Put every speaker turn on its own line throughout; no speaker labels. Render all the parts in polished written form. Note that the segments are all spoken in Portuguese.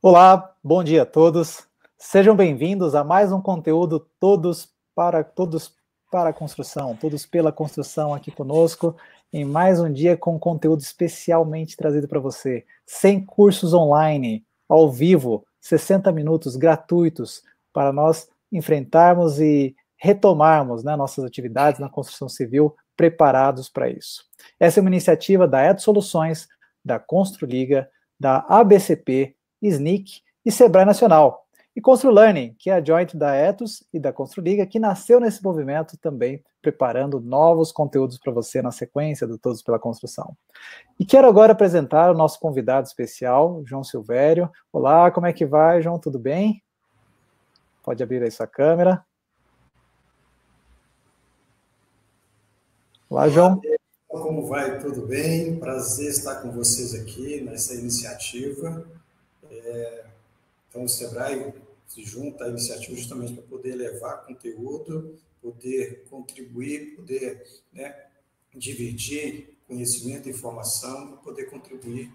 Olá, bom dia a todos. Sejam bem-vindos a mais um conteúdo Todos para a Construção, Todos pela Construção aqui conosco, em mais um dia com conteúdo especialmente trazido para você. 100 cursos online, ao vivo, 60 minutos gratuitos para nós enfrentarmos e retomarmos, né, nossas atividades na construção civil preparados para isso. Essa é uma iniciativa da Ed Soluções, da Construliga, da ABCP, SNIC e Sebrae Nacional. E ConstruLearning, que é a joint da Ethos e da Construliga, que nasceu nesse movimento também, preparando novos conteúdos para você na sequência do Todos pela Construção. E quero agora apresentar o nosso convidado especial, João Silvério. Olá, como é que vai, João? Tudo bem? Pode abrir aí sua câmera. Olá, João.
Como vai? Tudo bem? Prazer estar com vocês aqui nessa iniciativa. Então, o Sebrae se junta à iniciativa justamente para poder levar conteúdo, poder contribuir, poder dividir conhecimento e informação, para poder contribuir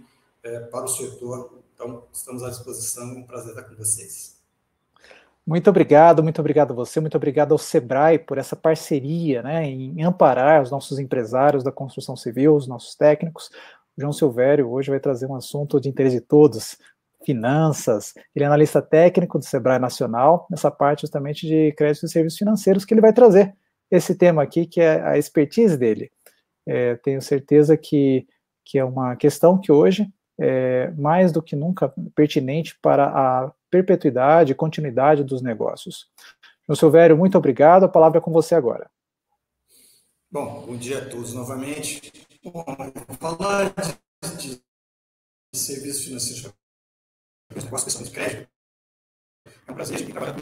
para o setor. Então, estamos à disposição, é um prazer estar com vocês.
Muito obrigado a você, muito obrigado ao Sebrae por essa parceria, né, em amparar os nossos empresários da construção civil, os nossos técnicos. O João Silvério hoje vai trazer um assunto de interesse de todos, finanças. Ele é analista técnico do Sebrae Nacional, nessa parte justamente de créditos e serviços financeiros, que ele vai trazer esse tema aqui, que é a expertise dele. Tenho certeza que é uma questão que hoje é mais do que nunca pertinente para a perpetuidade e continuidade dos negócios. João Silvério, muito obrigado. A palavra é com você agora.
Bom dia a todos novamente. Bom, falar de serviços financeiros, com as questões de crédito, é um prazer a gente trabalhar com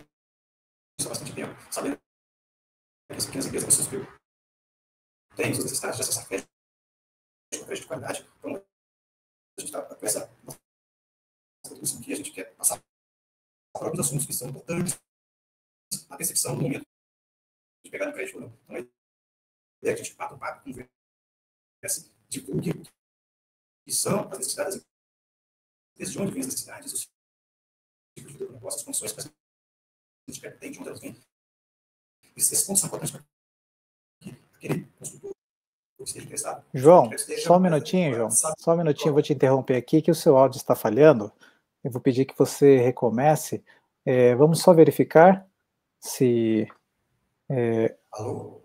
isso há bastante tempo, sabendo que as pequenas empresas construção civil têm suas necessidades de acessar crédito de qualidade. Então, a gente está com essa contribuição aqui, a gente quer passar para alguns assuntos que são importantes na percepção do momento de pegar no crédito ou não. Então, a ideia é que a gente bata um papo, conversa, divulgue o que são as necessidades, desde onde vêm as necessidades, os tipos de negócio, as condições que a gente tem, de onde elas vêm. Esses pontos são importantes para que aquele construtor esteja interessado.
João, só um minutinho, João. Só um minutinho, eu vou te interromper aqui, que o seu áudio está falhando. Eu vou pedir que você recomece. Vamos só verificar se...
Alô?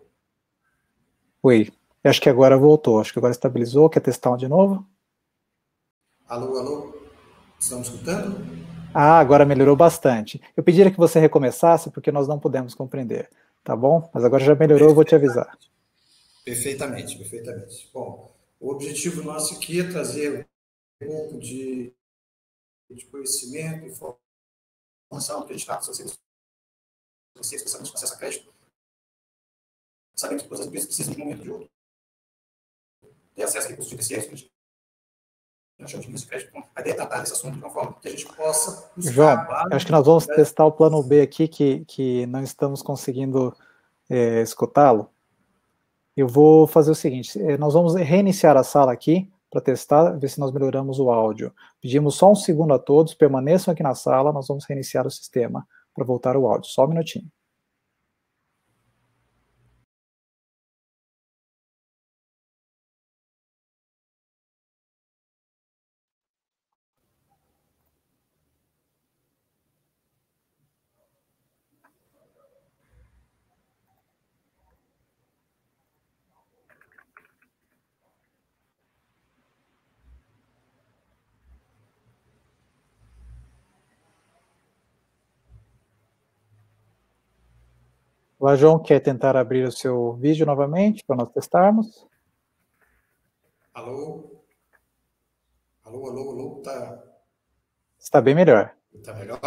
Oi, acho que agora voltou, acho que agora estabilizou. Quer testar de novo?
Alô? Estamos escutando?
Ah, agora melhorou bastante. Eu pediria que você recomeçasse, porque nós não pudemos compreender, tá bom? Mas agora já melhorou, eu vou te avisar.
Perfeitamente. Bom, o objetivo nosso aqui é trazer um pouco de conhecimento, informação, que a gente está com vocês, especialmente com acesso a crédito, sabendo que todas as empresas precisam de um momento de outro ter acesso a recursos judiciais, que a gente chama de início de crédito. Então, a ideia é tratar esse assunto de uma forma que a gente possa...
João, acho que nós vamos testar o plano B aqui, que não estamos conseguindo escutá-lo. Eu vou fazer o seguinte, nós vamos reiniciar a sala aqui, para testar, ver se nós melhoramos o áudio. Pedimos só um segundo a todos, permaneçam aqui na sala, nós vamos reiniciar o sistema para voltar o áudio. Só um minutinho. Olá, João, quer tentar abrir o seu vídeo novamente para nós testarmos?
Alô?
Está bem melhor.
Está melhor?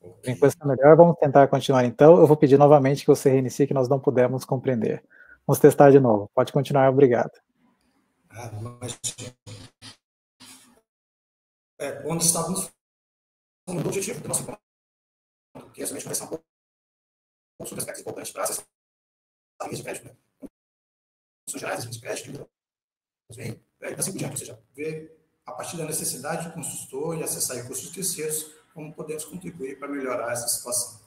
Por enquanto está melhor, vamos tentar continuar então. Eu vou pedir novamente que você reinicie, que nós não pudemos compreender. Vamos testar de novo. Pode continuar, obrigado.
Onde estávamos falando do objetivo do nosso encontro, que é somente conversar um pouco sobre aspectos importantes para acessar a linha de crédito, né? São gerais, as linhas de crédito, e assim por diante, ou seja, ver a partir da necessidade do consultor e acessar recursos terceiros, como podemos contribuir para melhorar essa situação.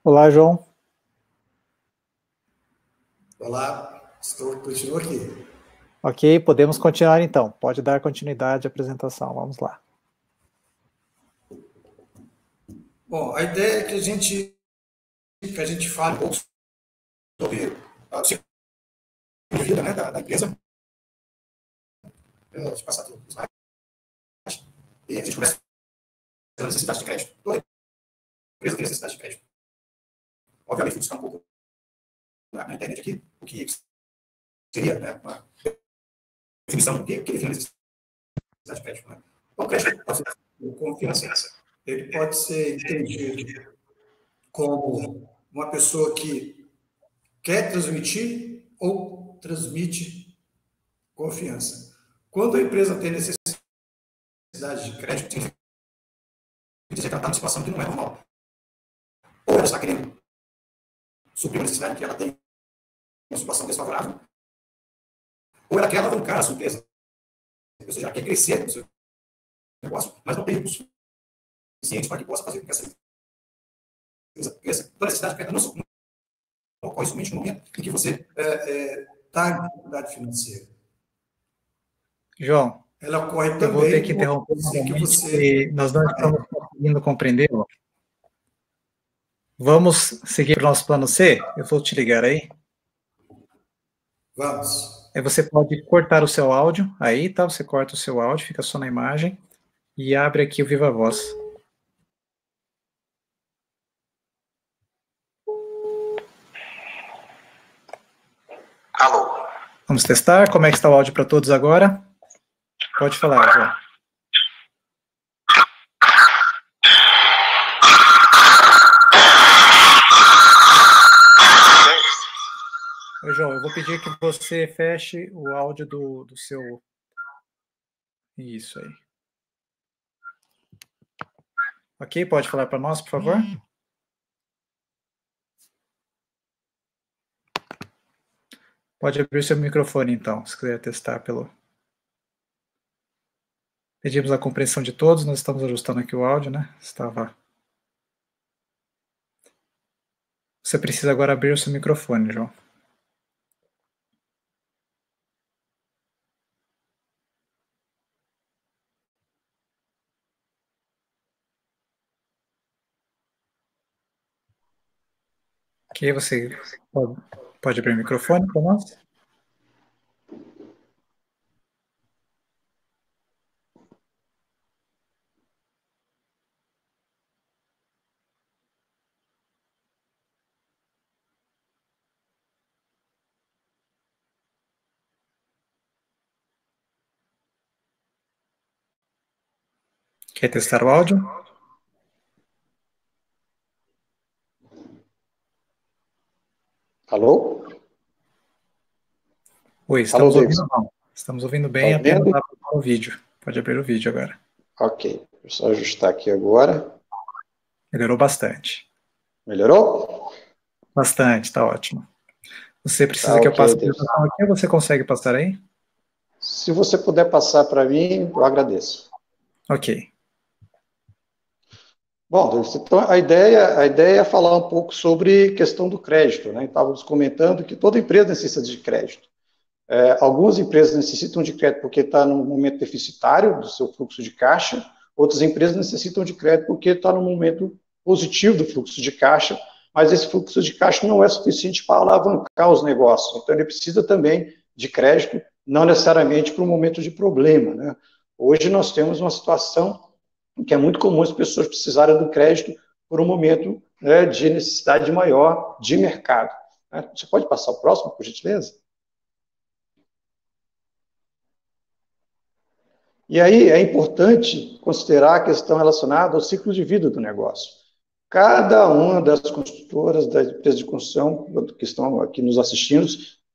Olá, João.
Olá, continuo aqui.
Ok, podemos continuar então. Pode dar continuidade à apresentação. Vamos lá.
Bom, a ideia é que a gente fale um pouco sobre o ciclo de vida, né, da empresa. Deixa eu passar tudo. E a gente começa pela necessidade de crédito. Toda empresa tem necessidade de crédito. Obviamente, vou buscar um pouco na internet aqui o que seria, né, uma definição do que define a necessidade de crédito. Né? Então, o crédito pode ser confiança. Ele pode ser entendido como uma pessoa que quer transmitir ou transmite confiança. Quando a empresa tem necessidade de crédito, tem que dizer que ela está numa situação que não é normal. Ou ela está querendo suprir uma necessidade que ela tem uma situação desfavorável, ou ela quer alavancar a sua empresa. Ou seja, ela quer crescer no seu negócio, mas não tem recursos suficientes para que possa fazer com que essa empresa cresça. Então, a necessidade de crédito não ocorre somente no momento em que você está em dificuldade financeira.
João,
ela ocorre também.
Eu vou ter que interromper novamente, nós não estamos conseguindo compreender. Vamos seguir para o nosso plano C? Eu vou te ligar aí.
Vamos.
Você pode cortar o seu áudio, aí, tá? Você corta o seu áudio, fica só na imagem, e abre aqui o Viva Voz.
Alô.
Vamos testar? Como é que está o áudio para todos agora? Pode falar, João. Oi, João, eu vou pedir que você feche o áudio do seu... Isso aí. Ok, pode falar para nós, por favor? Pode abrir o seu microfone, então, se quiser testar pelo... Pedimos a compreensão de todos, nós estamos ajustando aqui o áudio, né? Estava... Você precisa agora abrir o seu microfone, João. Ok, você pode abrir o microfone para nós? Quer testar o áudio?
Alô?
Oi, estamos ouvindo não. Estamos ouvindo bem, apenas dá para o vídeo. Pode abrir o vídeo agora.
Ok, vou só ajustar aqui agora.
Melhorou bastante.
Melhorou?
Bastante, está ótimo. Você precisa que eu passe a apresentação aqui ou você consegue passar aí?
Se você puder passar para mim, eu agradeço.
Ok.
Bom, então a ideia é falar um pouco sobre questão do crédito, né? Estávamos comentando que toda empresa necessita de crédito. Algumas empresas necessitam de crédito porque está num momento deficitário do seu fluxo de caixa, outras empresas necessitam de crédito porque está num momento positivo do fluxo de caixa, mas esse fluxo de caixa não é suficiente para alavancar os negócios. Então, ele precisa também de crédito, não necessariamente para um momento de problema, né? Hoje nós temos uma situação em que é muito comum as pessoas precisarem do crédito por um momento, né, de necessidade maior de mercado. Você pode passar o próximo, por gentileza? E aí é importante considerar a questão relacionada ao ciclo de vida do negócio. Cada uma das construtoras, das empresas de construção que estão aqui nos assistindo,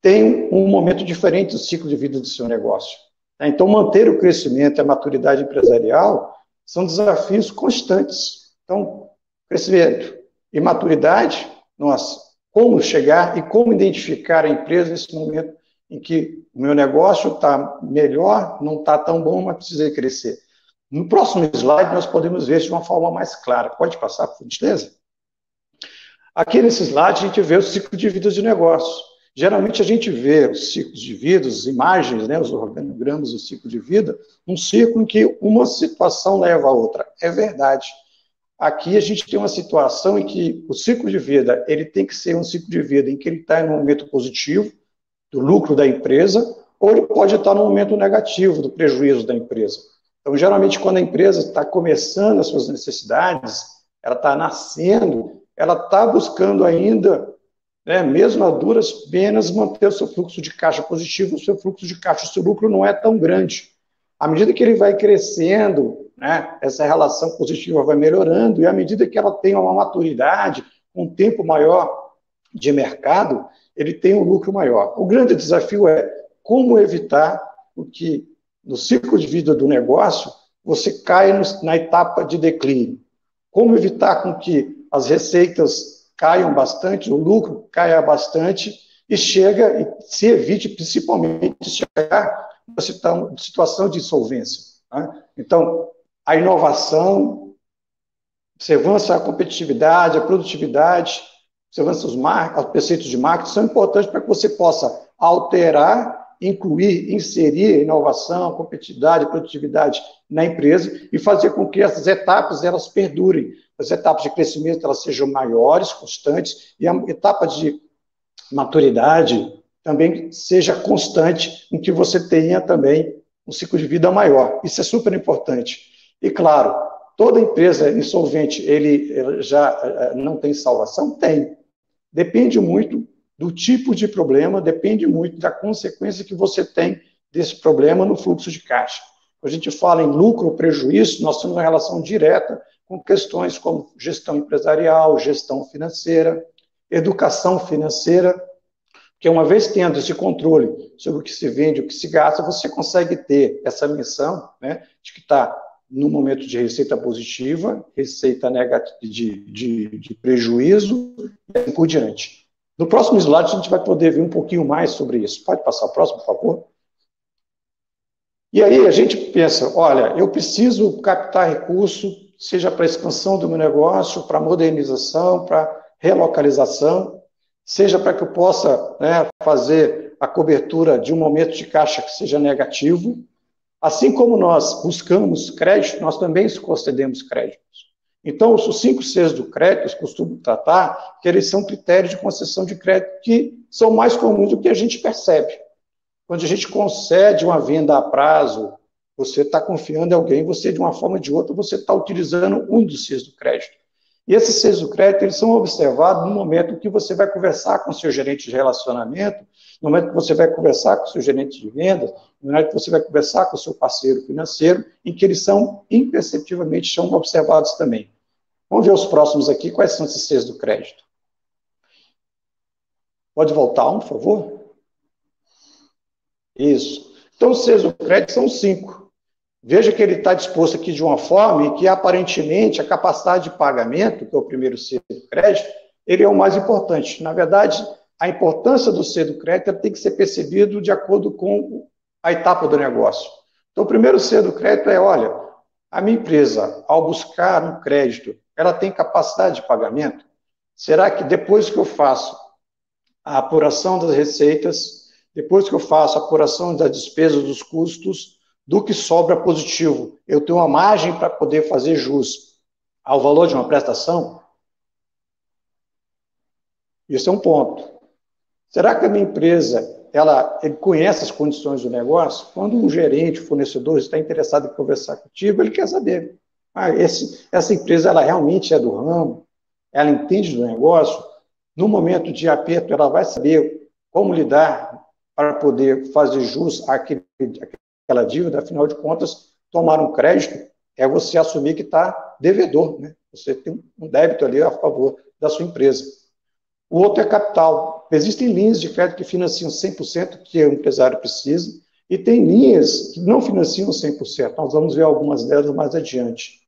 tem um momento diferente do ciclo de vida do seu negócio. Então, manter o crescimento e a maturidade empresarial são desafios constantes. Então, crescimento e maturidade, nossa, como chegar e como identificar a empresa nesse momento em que o meu negócio está melhor, não está tão bom, mas precisa crescer. No próximo slide, nós podemos ver isso de uma forma mais clara. Pode passar, por gentileza? Aqui nesse slide, a gente vê o ciclo de vida de negócio. Geralmente, a gente vê os ciclos de vida, as imagens, né, os organogramas do ciclo de vida, um ciclo em que uma situação leva a outra. É verdade. Aqui, a gente tem uma situação em que o ciclo de vida, ele tem que ser um ciclo de vida em que ele está em um momento positivo, do lucro da empresa, ou ele pode estar no momento negativo, do prejuízo da empresa. Então, geralmente, quando a empresa está começando as suas necessidades, ela está nascendo, ela está buscando ainda, né, mesmo a duras penas, manter o seu fluxo de caixa positivo, o seu fluxo de caixa, o seu lucro não é tão grande. À medida que ele vai crescendo, né, essa relação positiva vai melhorando, e à medida que ela tem uma maturidade, um tempo maior de mercado, ele tem um lucro maior. O grande desafio é como evitar o que, no ciclo de vida do negócio, você caia na etapa de declínio. Como evitar com que as receitas caiam bastante, o lucro caia bastante, e se evite, principalmente, chegar numa situação de insolvência. Né? Então, a inovação, observância à competitividade, à produtividade, observância aos preceitos de marketing são importantes para que você possa alterar, incluir, inserir inovação, competitividade, produtividade na empresa e fazer com que essas etapas elas perdurem. As etapas de crescimento elas sejam maiores, constantes, e a etapa de maturidade também seja constante, em que você tenha também um ciclo de vida maior. Isso é super importante. E, claro, toda empresa insolvente, ele já não tem salvação? Tem. Depende muito do tipo de problema, depende muito da consequência que você tem desse problema no fluxo de caixa. Quando a gente fala em lucro ou prejuízo, nós temos uma relação direta com questões como gestão empresarial, gestão financeira, educação financeira, porque uma vez tendo esse controle sobre o que se vende, o que se gasta, você consegue ter essa missão, né, de que está no momento de receita positiva, receita negativa de prejuízo, e assim por diante. No próximo slide, a gente vai poder ver um pouquinho mais sobre isso. Pode passar o próximo, por favor? E aí a gente pensa, olha, eu preciso captar recurso, seja para a expansão do meu negócio, para modernização, para relocalização, seja para que eu possa, né, fazer a cobertura de um momento de caixa que seja negativo. Assim como nós buscamos crédito, nós também concedemos créditos. Então, os 5 Cs do crédito, eu costumo tratar que eles são critérios de concessão de crédito que são mais comuns do que a gente percebe. Quando a gente concede uma venda a prazo, você está confiando em alguém, você, de uma forma ou de outra, você está utilizando um dos Cs do crédito. E esses Cs do crédito, eles são observados no momento que você vai conversar com o seu gerente de relacionamento, no momento que você vai conversar com o seu gerente de vendas, no momento que você vai conversar com o seu parceiro financeiro, em que eles são, imperceptivelmente, são observados também. Vamos ver os próximos aqui, quais são esses Cs do crédito. Pode voltar um, por favor? Isso. Então, os Cs do crédito são 5. Veja que ele está disposto aqui de uma forma em que, aparentemente, a capacidade de pagamento, que é o primeiro C do crédito, ele é o mais importante. Na verdade, a importância do C do crédito tem que ser percebido de acordo com a etapa do negócio. Então, o primeiro C do crédito é, olha, a minha empresa, ao buscar um crédito, ela tem capacidade de pagamento? Será que depois que eu faço a apuração das receitas, depois que eu faço a apuração das despesas, dos custos, do que sobra positivo, eu tenho uma margem para poder fazer jus ao valor de uma prestação? Isso é um ponto. Será que a minha empresa, ele conhece as condições do negócio? Quando um gerente, fornecedor está interessado em conversar contigo, ele quer saber. Essa empresa, ela realmente é do ramo? Ela entende do negócio? No momento de aperto, ela vai saber como lidar para poder fazer jus àquela dívida? Afinal de contas, tomar um crédito é você assumir que está devedor, né? Você tem um débito ali a favor da sua empresa. O outro é capital. Existem linhas de crédito que financiam 100% que o empresário precisa, e tem linhas que não financiam 100%. Nós vamos ver algumas delas mais adiante.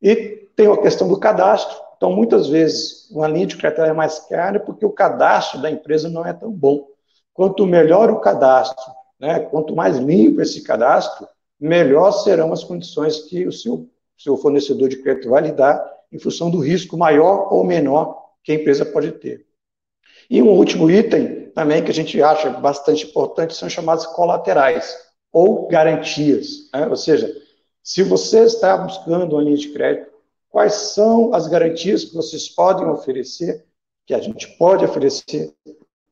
E tem a questão do cadastro. Então, muitas vezes, uma linha de crédito é mais cara porque o cadastro da empresa não é tão bom. Quanto melhor o cadastro, né, quanto mais limpo esse cadastro, melhor serão as condições que o seu fornecedor de crédito vai lhe dar em função do risco maior ou menor que a empresa pode ter. E um último item também que a gente acha bastante importante são chamados colaterais ou garantias, né? Ou seja, se você está buscando uma linha de crédito, quais são as garantias que vocês podem oferecer, que a gente pode oferecer,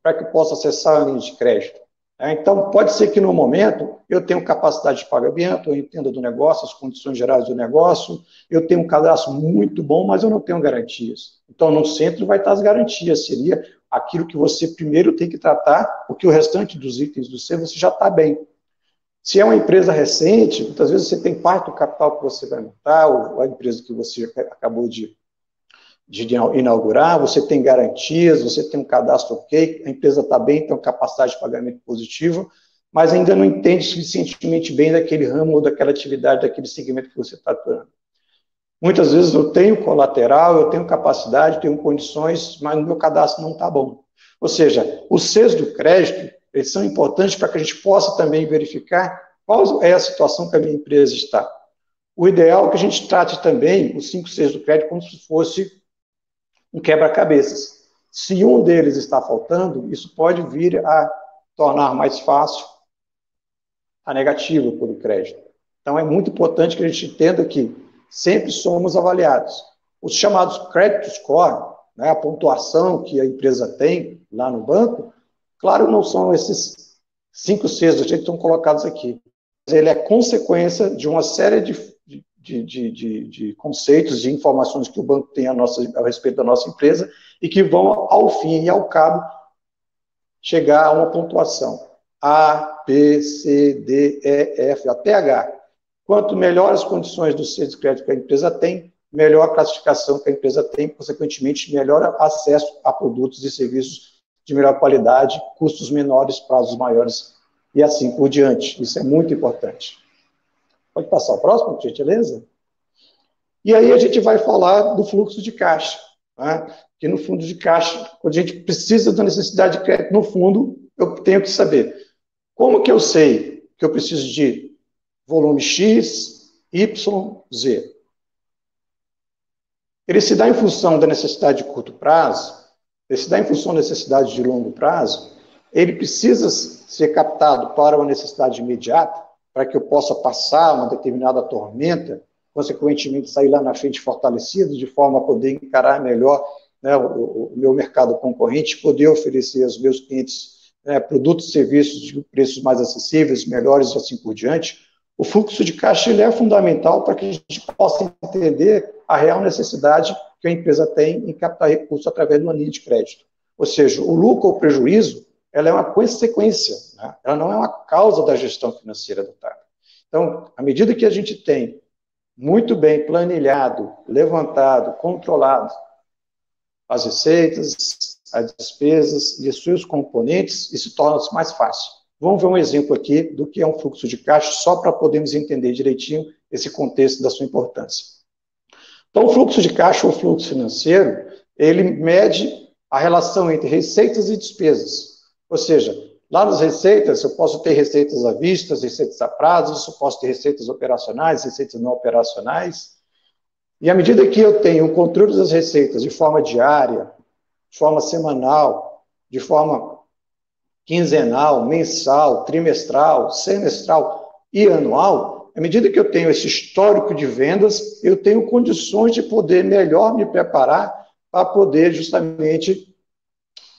para que possa acessar a linha de crédito? Então, pode ser que no momento eu tenha capacidade de pagamento, eu entenda do negócio, as condições gerais do negócio, eu tenho um cadastro muito bom, mas eu não tenho garantias. Então, no centro vai estar as garantias, seria aquilo que você primeiro tem que tratar, porque o restante dos itens do seu você já está bem. Se é uma empresa recente, muitas vezes você tem parte do capital que você vai montar, ou a empresa que você acabou de inaugurar, você tem garantias, você tem um cadastro ok, a empresa está bem, tem uma capacidade de pagamento positiva, mas ainda não entende suficientemente bem daquele ramo ou daquela atividade, daquele segmento que você está atuando. Muitas vezes eu tenho colateral, eu tenho capacidade, tenho condições, mas o meu cadastro não está bom. Ou seja, os Cs do crédito, eles são importantes para que a gente possa também verificar qual é a situação que a minha empresa está. O ideal é que a gente trate também os 5 Cs do crédito como se fosse um quebra-cabeças. Se um deles está faltando, isso pode vir a tornar mais fácil a negativa por o crédito. Então, é muito importante que a gente entenda que sempre somos avaliados. Os chamados credit score, né, a pontuação que a empresa tem lá no banco, claro, não são esses 5 Cs do jeito que estão colocados aqui. Ele é consequência de uma série de conceitos, de informações que o banco tem a respeito da nossa empresa e que vão, ao fim e ao cabo, chegar a uma pontuação. A, B, C, D, E, F, até H. Quanto melhor as condições do C de crédito que a empresa tem, melhor a classificação que a empresa tem, consequentemente, melhor acesso a produtos e serviços de melhor qualidade, custos menores, prazos maiores e assim por diante. Isso é muito importante. Pode passar o próximo, por gentileza? E aí a gente vai falar do fluxo de caixa. Né? Que no fundo de caixa, quando a gente precisa da necessidade de crédito no fundo, eu tenho que saber como que eu sei que eu preciso de volume X, Y, Z. Ele se dá em função da necessidade de curto prazo, ele se dá em função da necessidade de longo prazo, ele precisa ser captado para uma necessidade imediata, para que eu possa passar uma determinada tormenta, consequentemente sair lá na frente fortalecido, de forma a poder encarar melhor, né, o meu mercado concorrente, poder oferecer aos meus clientes, né, produtos e serviços de preços mais acessíveis, melhores e assim por diante. O fluxo de caixa ele é fundamental para que a gente possa entender a real necessidade que a empresa tem em captar recursos através de uma linha de crédito. Ou seja, o lucro ou prejuízo, ela é uma consequência, né? Ela não é uma causa da gestão financeira adotada. Então, à medida que a gente tem muito bem planilhado, levantado, controlado as receitas, as despesas e os seus componentes, isso torna-se mais fácil. Vamos ver um exemplo aqui do que é um fluxo de caixa, só para podermos entender direitinho esse contexto da sua importância. Então, o fluxo de caixa ou fluxo financeiro, ele mede a relação entre receitas e despesas. Ou seja, lá nas receitas, eu posso ter receitas à vista, receitas a prazo, eu posso ter receitas operacionais, receitas não operacionais. E à medida que eu tenho o controle das receitas de forma diária, de forma semanal, de forma quinzenal, mensal, trimestral, semestral e anual, à medida que eu tenho esse histórico de vendas, eu tenho condições de poder melhor me preparar para poder justamente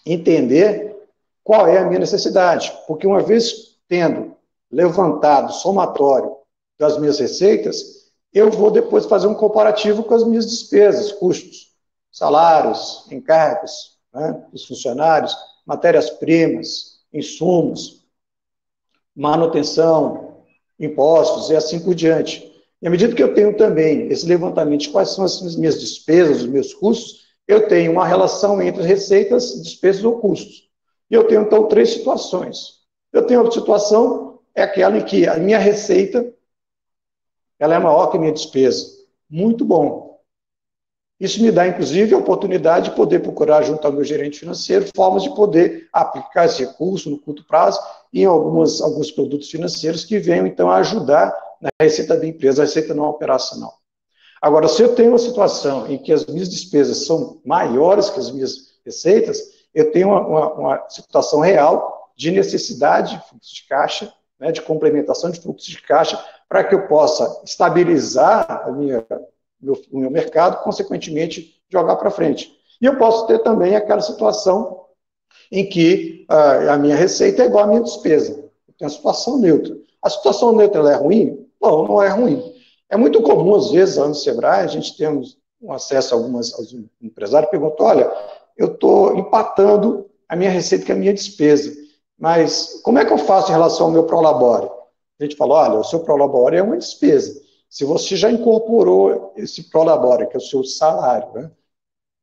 entender qual é a minha necessidade. Porque uma vez tendo levantado o somatório das minhas receitas, eu vou depois fazer um comparativo com as minhas despesas, custos, salários, encargos, né, dos funcionários, matérias-primas, insumos, manutenção, impostos e assim por diante. E à medida que eu tenho também esse levantamento de quais são as minhas despesas, os meus custos, eu tenho uma relação entre receitas, despesas ou custos. E eu tenho, então, três situações. Eu tenho uma situação, é aquela em que a minha receita ela é maior que a minha despesa. Muito bom. Isso me dá, inclusive, a oportunidade de poder procurar, junto ao meu gerente financeiro, formas de poder aplicar esse recurso no curto prazo em alguns produtos financeiros que venham, então, a ajudar na receita da empresa, a receita não operacional. Agora, se eu tenho uma situação em que as minhas despesas são maiores que as minhas receitas, eu tenho uma situação real de necessidade de fluxo de caixa, né, de complementação de fluxo de caixa, para que eu possa estabilizar o meu mercado, consequentemente, jogar para frente. E eu posso ter também aquela situação em que a minha receita é igual à minha despesa. Eu tenho a situação neutra. A situação neutra ela é ruim? Não, não é ruim. É muito comum, às vezes, lá no Sebrae, a gente temos um acesso a alguns empresários que perguntam, olha, eu estou empatando a minha receita com a minha despesa, mas como é que eu faço em relação ao meu Prolabore? A gente fala, olha, o seu Prolabore é uma despesa. Se você já incorporou esse Prolabore, que é o seu salário, né,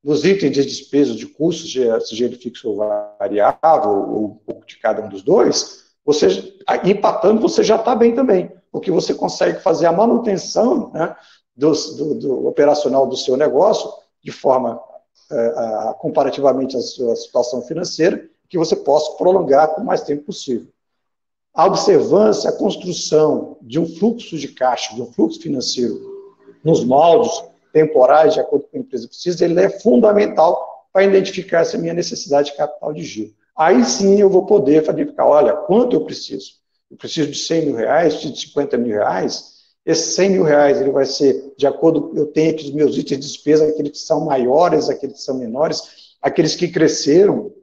nos itens de despesa, de custos, seja ele fixo ou variável, ou um pouco de cada um dos dois, você, empatando, você já está bem também, porque você consegue fazer a manutenção, né, do operacional do seu negócio de forma comparativamente à sua situação financeira, que você possa prolongar por mais tempo possível. A observância, a construção de um fluxo de caixa, de um fluxo financeiro nos moldes temporais, de acordo com a empresa precisa, ele é fundamental para identificar essa minha necessidade de capital de giro. Aí sim eu vou poder verificar, olha, quanto eu preciso? Eu preciso de 100 mil reais, de 50 mil reais. Esses 100 mil reais ele vai ser, de acordo, eu tenho aqui os meus itens de despesa, aqueles que são maiores, aqueles que são menores, aqueles que cresceram,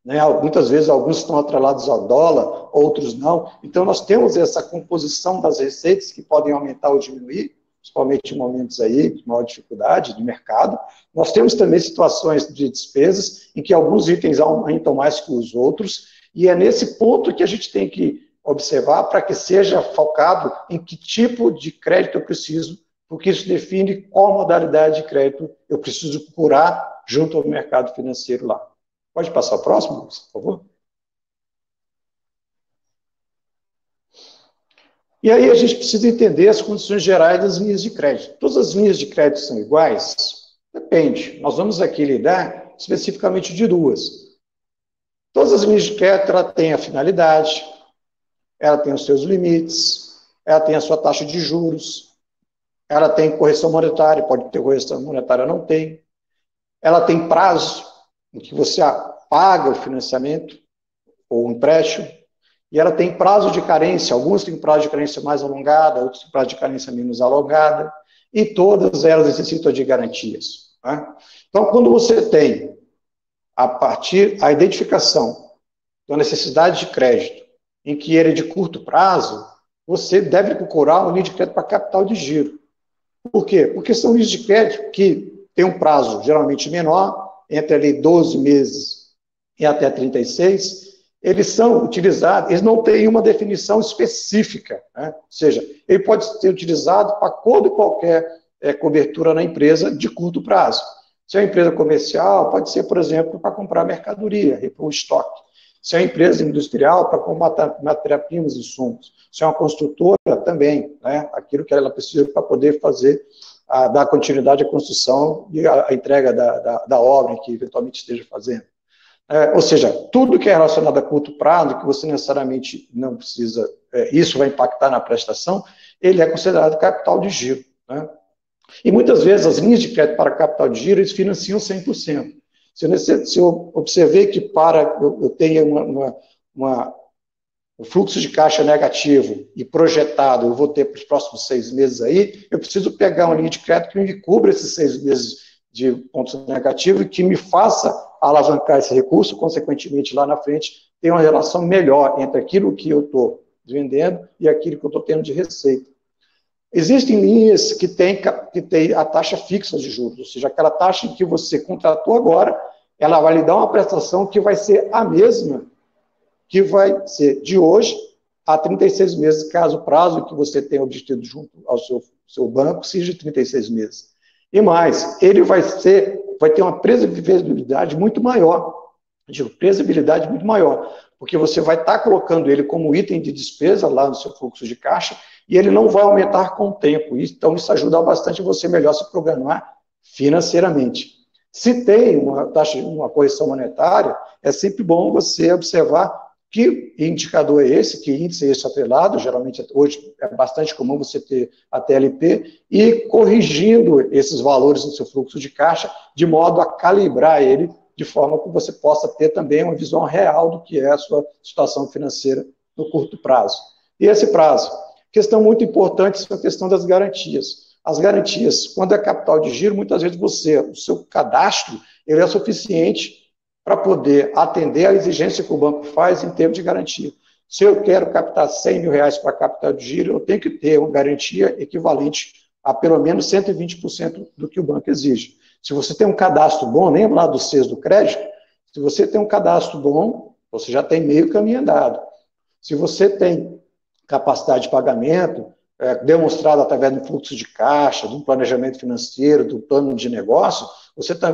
né? Muitas vezes alguns estão atrelados ao dólar, outros não. Então nós temos essa composição das receitas que podem aumentar ou diminuir, principalmente em momentos aí de maior dificuldade de mercado. Nós temos também situações de despesas em que alguns itens aumentam mais que os outros, e é nesse ponto que a gente tem que observar para que seja focado em que tipo de crédito eu preciso, porque isso define qual modalidade de crédito eu preciso procurar junto ao mercado financeiro lá. Pode passar o próximo, por favor? E aí a gente precisa entender as condições gerais das linhas de crédito. Todas as linhas de crédito são iguais? Depende. Nós vamos aqui lidar especificamente de duas. Todas as linhas de crédito ela têm a finalidade, ela tem os seus limites, ela tem a sua taxa de juros, ela tem correção monetária, pode ter correção monetária, não tem. Ela tem prazo em que você paga o financiamento ou o empréstimo, e ela tem prazo de carência, alguns têm prazo de carência mais alongada, outros têm prazo de carência menos alongada, e todas elas necessitam de garantias. Né? Então, quando você tem a identificação da necessidade de crédito, em que ele é de curto prazo, você deve procurar uma linha de crédito para capital de giro. Por quê? Porque são linhas de crédito que têm um prazo geralmente menor, entre ali 12 meses e até 36, eles são utilizados, eles não têm uma definição específica, né? Ou seja, ele pode ser utilizado para toda e qualquer cobertura na empresa de curto prazo. Se é uma empresa comercial, pode ser, por exemplo, para comprar mercadoria, repor o estoque. Se é uma empresa industrial, para comprar matéria-primas e insumos. Se é uma construtora, também, né? Aquilo que ela precisa para poder fazer, dar continuidade à construção e a entrega da obra que eventualmente esteja fazendo. Ou seja, tudo que é relacionado a curto prazo, que você necessariamente não precisa, isso vai impactar na prestação, ele é considerado capital de giro. Né? E muitas vezes as linhas de crédito para capital de giro, eles financiam 100%. Se eu observei que eu tenha um fluxo de caixa negativo e projetado, eu vou ter para os próximos 6 meses aí, eu preciso pegar uma linha de crédito que me cubra esses 6 meses de pontos negativos e que me faça alavancar esse recurso, consequentemente, lá na frente, ter uma relação melhor entre aquilo que eu estou vendendo e aquilo que eu estou tendo de receita. Existem linhas que têm a taxa fixa de juros, ou seja, aquela taxa que você contratou agora, ela vai lhe dar uma prestação que vai ser a mesma, que vai ser de hoje a 36 meses, caso o prazo que você tenha obtido junto ao seu banco seja 36 meses. E mais, ele vai ter uma previsibilidade muito maior, porque você vai estar colocando ele como item de despesa lá no seu fluxo de caixa e ele não vai aumentar com o tempo. Então, isso ajuda bastante você melhor se programar financeiramente. Se tem uma correção monetária, é sempre bom você observar que indicador é esse, que índice é esse atrelado, geralmente hoje é bastante comum você ter a TLP, e corrigindo esses valores no seu fluxo de caixa, de modo a calibrar ele, de forma que você possa ter também uma visão real do que é a sua situação financeira no curto prazo. E esse prazo? Questão muito importante é a questão das garantias. As garantias, quando é capital de giro, muitas vezes o seu cadastro, ele é suficiente para poder atender à exigência que o banco faz em termos de garantia. Se eu quero captar R$100 mil para capital de giro, eu tenho que ter uma garantia equivalente a pelo menos 120% do que o banco exige. Se você tem um cadastro bom, lembra lá do CES do crédito? Se você tem um cadastro bom, você já tem meio caminho andado. Se você tem capacidade de pagamento, demonstrado através do fluxo de caixa, do planejamento financeiro, do plano de negócio,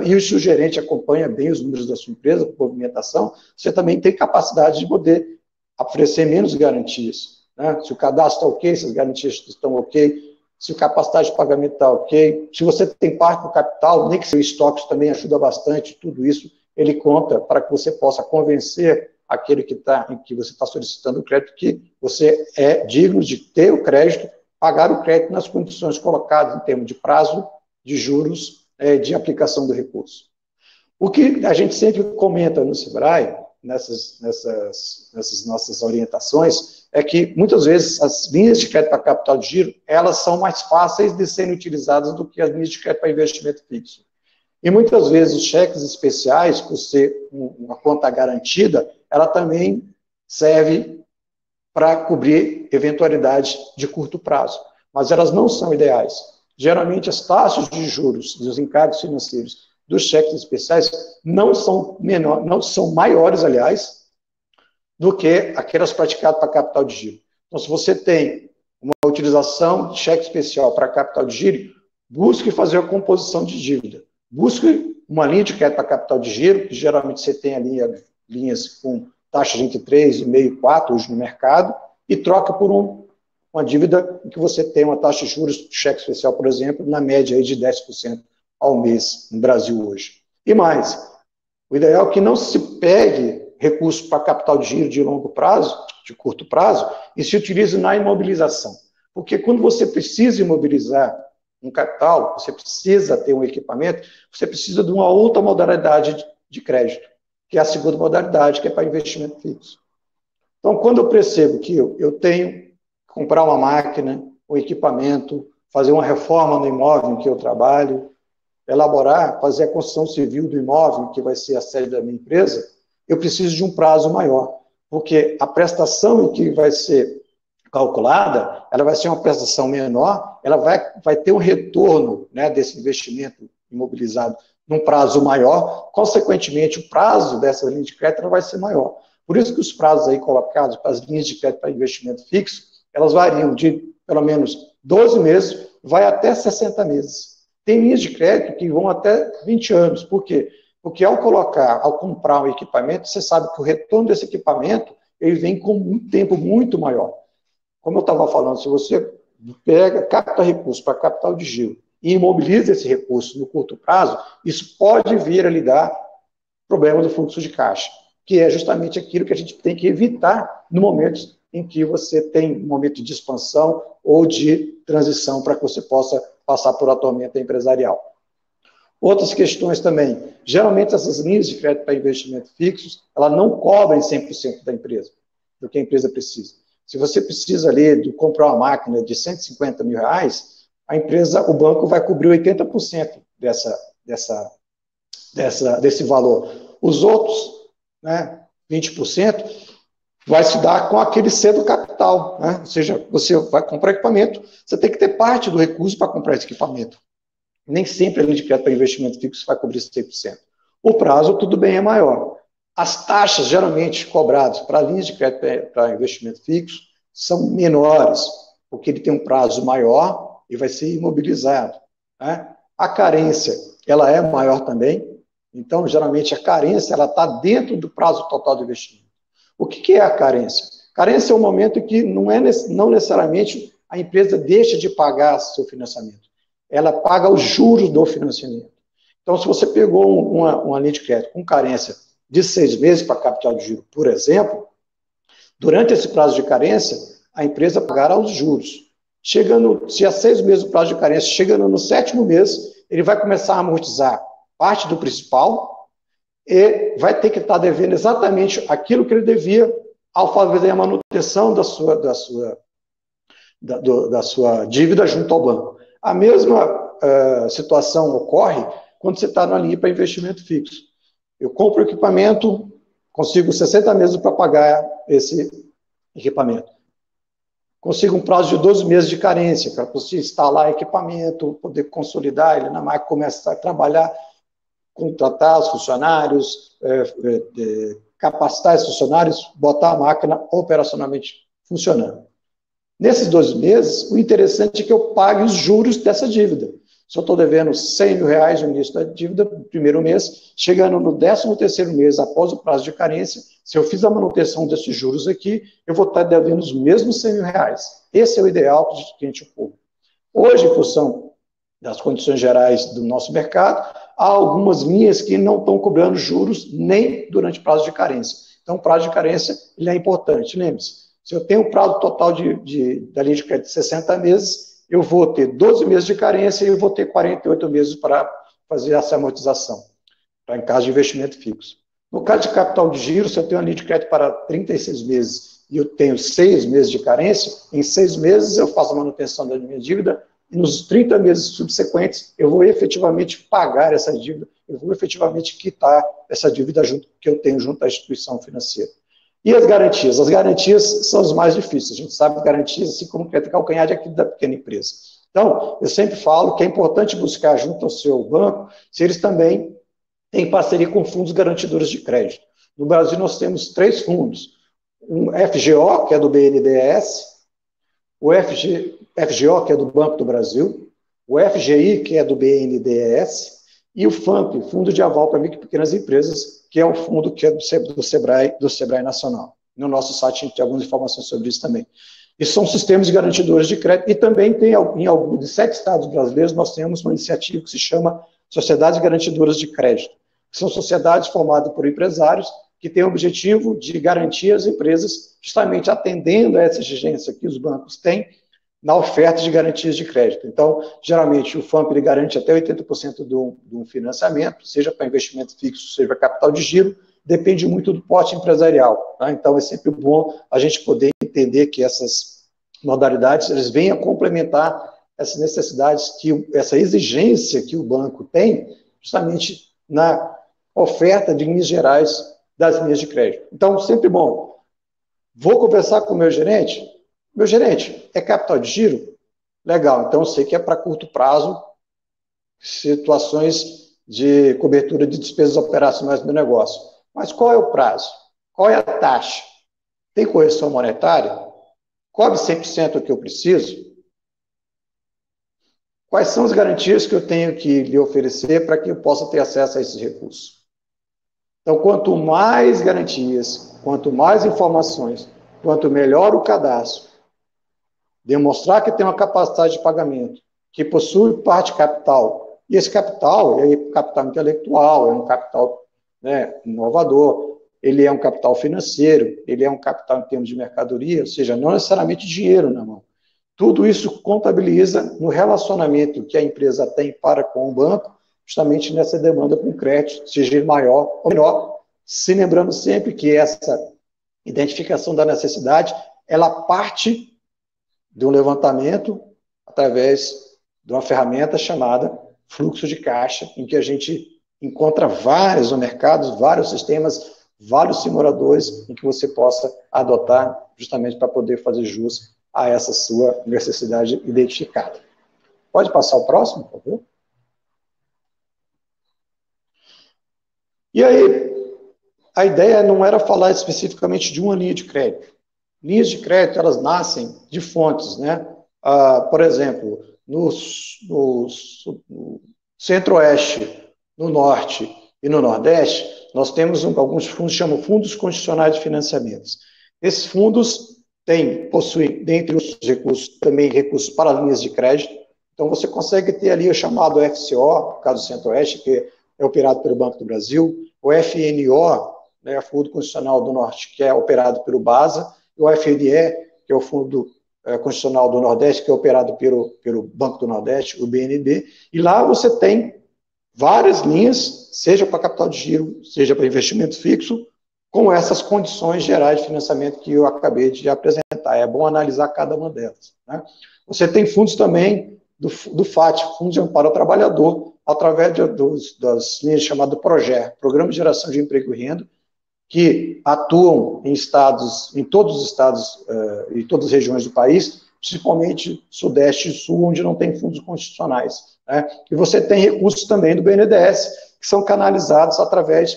e se o gerente acompanha bem os números da sua empresa, movimentação, você também tem capacidade de poder oferecer menos garantias. Né? Se o cadastro está ok, se as garantias estão ok, se a capacidade de pagamento está ok, se você tem parte do capital, nem que seu estoque também ajuda bastante, tudo isso ele conta para que você possa convencer aquele que você está solicitando o crédito que você é digno de ter o crédito, pagar o crédito nas condições colocadas em termos de prazo, de juros, de aplicação do recurso. O que a gente sempre comenta no Sebrae, nessas nossas orientações, é que muitas vezes as linhas de crédito para capital de giro, elas são mais fáceis de serem utilizadas do que as linhas de crédito para investimento fixo. E muitas vezes os cheques especiais, por ser uma conta garantida, ela também serve para cobrir eventualidade de curto prazo. Mas elas não são ideais. Geralmente as taxas de juros dos encargos financeiros dos cheques especiais não são maiores, aliás, do que aquelas praticadas para capital de giro. Então, se você tem uma utilização de cheque especial para capital de giro, busque fazer a composição de dívida. Busque uma linha de crédito para capital de giro, que geralmente você tem ali linhas com taxa de 3,5%, 4% hoje no mercado, e troca por uma dívida em que você tem uma taxa de juros de cheque especial, por exemplo, na média aí de 10% ao mês no Brasil hoje. E mais, o ideal é que não se pegue recursos para capital de giro de longo prazo, de curto prazo, e se utilize na imobilização. Porque quando você precisa imobilizar um capital, você precisa ter um equipamento, você precisa de uma outra modalidade de crédito, que é a segunda modalidade, que é para investimento fixo. Então, quando eu percebo que eu tenho que comprar uma máquina, um equipamento, fazer uma reforma no imóvel em que eu trabalho, elaborar, fazer a construção civil do imóvel, que vai ser a sede da minha empresa, eu preciso de um prazo maior, porque a prestação em que vai ser calculada, ela vai ser uma prestação menor, ela vai ter um retorno, né, desse investimento imobilizado num prazo maior, consequentemente, o prazo dessa linha de crédito vai ser maior. Por isso que os prazos aí colocados para as linhas de crédito para investimento fixo, elas variam de pelo menos 12 meses, vai até 60 meses. Tem linhas de crédito que vão até 20 anos. Por quê? Porque ao comprar um equipamento, você sabe que o retorno desse equipamento, ele vem com um tempo muito maior. Como eu estava falando, se você capta recursos para capital de giro e imobiliza esse recurso no curto prazo, isso pode vir a lhe dar problema do fluxo de caixa, que é justamente aquilo que a gente tem que evitar no momento em que você tem um momento de expansão ou de transição para que você possa passar por atuamento empresarial. Outras questões também. Geralmente, essas linhas de crédito para investimento fixos, elas não cobrem 100% da empresa, do que a empresa precisa. Se você precisa ali de comprar uma máquina de R$150 mil, o banco vai cobrir 80% desse valor. Os outros, né, 20%, vai se dar com aquele cedo capital, né? Ou seja, você vai comprar equipamento, você tem que ter parte do recurso para comprar esse equipamento. Nem sempre a linha de crédito para investimento fixo vai cobrir 100%. O prazo, tudo bem, é maior. As taxas geralmente cobradas para linhas de crédito para investimento fixo são menores, porque ele tem um prazo maior e vai ser imobilizado, né? A carência, ela é maior também, então, geralmente, a carência ela está dentro do prazo total do investimento. O que é a carência? Carência é o momento em que não necessariamente a empresa deixa de pagar seu financiamento, ela paga os juros do financiamento. Então, se você pegou uma linha de crédito com carência de 6 meses para capital de giro, por exemplo, durante esse prazo de carência, a empresa pagará os juros. Se há 6 meses o prazo de carência, chegando no 7º mês, ele vai começar a amortizar parte do principal e vai ter que estar devendo exatamente aquilo que ele devia ao fazer a manutenção da sua dívida junto ao banco. A mesma situação ocorre quando você está na linha para investimento fixo. Eu compro o equipamento, consigo 60 meses para pagar esse equipamento. Consigo um prazo de 12 meses de carência para você instalar equipamento, poder consolidar ele na máquina, começar a trabalhar, contratar os funcionários, capacitar os funcionários, botar a máquina operacionalmente funcionando. Nesses 12 meses, o interessante é que eu pague os juros dessa dívida. Se eu estou devendo R$100 mil no início da dívida, no primeiro mês, chegando no 13º mês, após o prazo de carência, se eu fiz a manutenção desses juros aqui, eu vou estar devendo os mesmos R$100 mil. Esse é o ideal para o cliente público. Hoje, em função das condições gerais do nosso mercado, há algumas linhas que não estão cobrando juros nem durante o prazo de carência. Então, o prazo de carência ele é importante. Lembre-se, se eu tenho um prazo total da linha de crédito de 60 meses, eu vou ter 12 meses de carência e eu vou ter 48 meses para fazer essa amortização, em caso de investimento fixo. No caso de capital de giro, se eu tenho uma linha de crédito para 36 meses e eu tenho 6 meses de carência, em 6 meses eu faço a manutenção da minha dívida e nos 30 meses subsequentes eu vou efetivamente pagar essa dívida, eu vou efetivamente quitar essa dívida que eu tenho junto à instituição financeira. E as garantias? As garantias são as mais difíceis. A gente sabe que garantias, assim como o calcanhar de aquilo da pequena empresa. Então, eu sempre falo que é importante buscar junto ao seu banco se eles também têm parceria com fundos garantidores de crédito. No Brasil, nós temos 3 fundos. Um FGO, que é do BNDES, o FGO, que é do Banco do Brasil, o FGI, que é do BNDES, e o FAMP, Fundo de Aval para Micro e Pequenas Empresas, que é um fundo que é do Sebrae Nacional. No nosso site a gente tem algumas informações sobre isso também. E são sistemas garantidores de crédito, e também tem, em alguns de 7 estados brasileiros, nós temos uma iniciativa que se chama Sociedades Garantidoras de Crédito, que são sociedades formadas por empresários que têm o objetivo de garantir as empresas, justamente atendendo a essa exigência que os bancos têm na oferta de garantias de crédito. Então, geralmente, o FAMP ele garante até 80% do financiamento, seja para investimento fixo, seja para capital de giro, depende muito do porte empresarial. Tá? Então, é sempre bom a gente poder entender que essas modalidades eles venham a complementar essas necessidades, essa exigência que o banco tem, justamente na oferta de linhas gerais das linhas de crédito. Então, sempre bom. Vou conversar com o meu gerente. Meu gerente, é capital de giro? Legal, então eu sei que é para curto prazo, situações de cobertura de despesas operacionais do negócio. Mas qual é o prazo? Qual é a taxa? Tem correção monetária? Cobre 100% o que eu preciso? Quais são as garantias que eu tenho que lhe oferecer para que eu possa ter acesso a esses recursos? Então, quanto mais garantias, quanto mais informações, quanto melhor o cadastro, demonstrar que tem uma capacidade de pagamento, que possui parte capital, e esse capital é capital intelectual, é um capital inovador, ele é um capital financeiro, ele é um capital em termos de mercadoria, ou seja, não necessariamente dinheiro na mão. Tudo isso contabiliza no relacionamento que a empresa tem para com o banco, justamente nessa demanda com crédito, seja ele maior ou menor, se lembrando sempre que essa identificação da necessidade, ela parte de um levantamento através de uma ferramenta chamada fluxo de caixa, em que a gente encontra vários no mercado, vários sistemas, vários simuladores em que você possa adotar justamente para poder fazer jus a essa sua necessidade identificada. Pode passar o próximo, por favor? E aí, a ideia não era falar especificamente de uma linha de crédito, linhas de crédito, elas nascem de fontes, né? Por exemplo, no Centro-Oeste, no Norte e no Nordeste, nós temos alguns fundos, chamam fundos constitucionais de financiamentos. Esses fundos possuem, dentre os recursos, também recursos para linhas de crédito. Então, você consegue ter ali o chamado FCO, no caso do Centro-Oeste, que é operado pelo Banco do Brasil, o FNO, né, Fundo Constitucional do Norte, que é operado pelo BASA, e o FNE, que é o Fundo Constitucional do Nordeste, que é operado pelo Banco do Nordeste, o BNB, e lá você tem várias linhas, seja para capital de giro, seja para investimento fixo, com essas condições gerais de financiamento que eu acabei de apresentar. É bom analisar cada uma delas, né? Você tem fundos também do FAT, Fundo de Amparo ao Trabalhador, através das linhas chamadas PROGER, Programa de Geração de Emprego e Renda, que atuam em todos os estados e todas as regiões do país, principalmente Sudeste e Sul, onde não tem fundos constitucionais, né? E você tem recursos também do BNDES, que são canalizados através